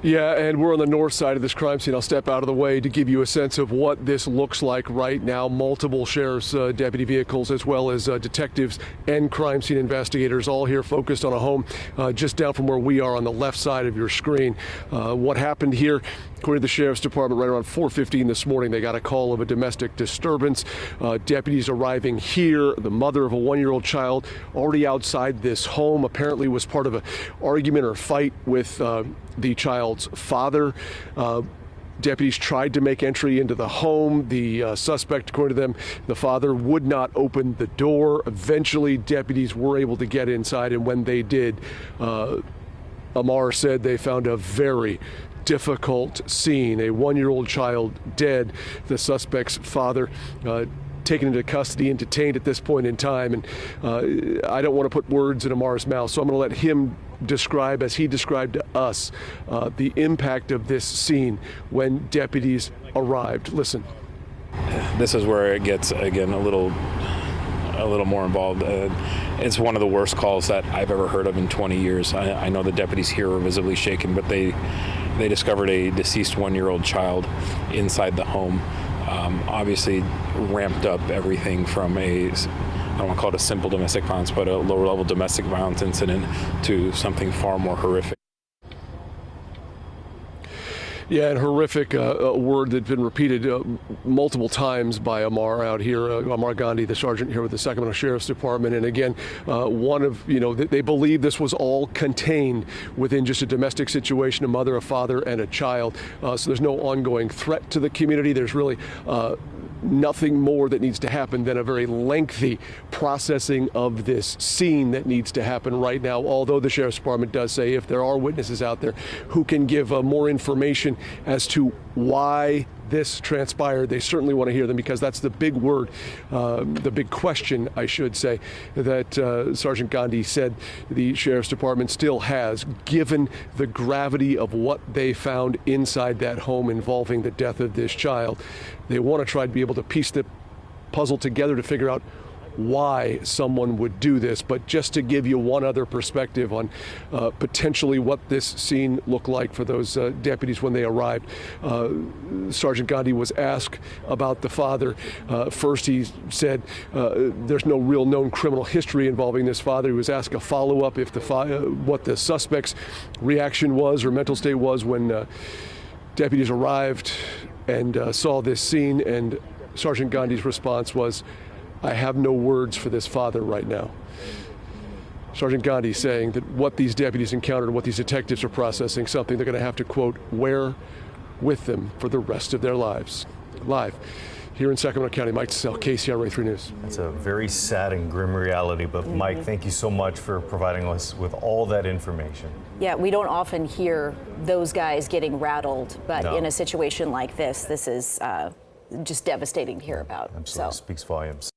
Yeah, and we're on the north side of this crime scene. I'll step out of the way to give you a sense of what this looks like right now. Multiple sheriff's deputy vehicles, as well as detectives and crime scene investigators, all here focused on a home just down from where we are on the left side of your screen. What happened here, according to the sheriff's department, right around 4:15 this morning, they got a call of a domestic disturbance. Deputies arriving here. The mother of a 1-year-old child already outside this home apparently was part of an argument or fight with the child's father. Deputies tried to make entry into the home. The suspect, according to them, the father would not open the door. Eventually, deputies were able to get inside, and when they did, Amar said they found a very difficult scene. A 1-year-old child dead. The suspect's father taken into custody and detained at this point in time. And I don't want to put words in Amar's mouth, so I'm going to let him describe, as he described to us, the impact of this scene when deputies arrived. Listen. This is where it gets, again, a little more involved. It's one of the worst calls that I've ever heard of in 20 years. I know the deputies here were visibly shaken, but they discovered a deceased 1-year-old child inside the home. Obviously ramped up everything from I don't want to call it a simple domestic violence, but a lower level domestic violence incident to something far more horrific. Yeah, and horrific, a word that's been repeated multiple times by Amar out here, Amar Gandhi, the sergeant here with the Sacramento Sheriff's Department. And again, they believe this was all contained within just a domestic situation, a mother, a father, and a child. So there's no ongoing threat to the community. There's really nothing more that needs to happen than a very lengthy processing of this scene that needs to happen right now, although the Sheriff's Department does say if there are witnesses out there who can give more information as to why this transpired, they certainly want to hear them, because that's the big word, the big question, I should say, that Sergeant Gandhi said the Sheriff's Department still has, given the gravity of what they found inside that home involving the death of this child. They want to try to be able to piece the puzzle together to figure out why someone would do this. But just to give you one other perspective on potentially what this scene looked like for those deputies when they arrived, Sergeant Gandhi was asked about the father. First, he said there's no real known criminal history involving this father. He was asked a follow-up if what the suspect's reaction was or mental state was when deputies arrived and saw this scene, and Sergeant Gandhi's response was, "I have no words for this father right now." Sergeant Gandhi saying that what these deputies encountered, what these detectives are processing, something they're going to have to, quote, wear with them for the rest of their lives. Live here in Sacramento County, Mike Tsell, KCRA 3 News. That's a very sad and grim reality, but Mike, thank you so much for providing us with all that information. Yeah, we don't often hear those guys getting rattled, but in a situation like this is just devastating to hear about. Absolutely, so. speaks volumes.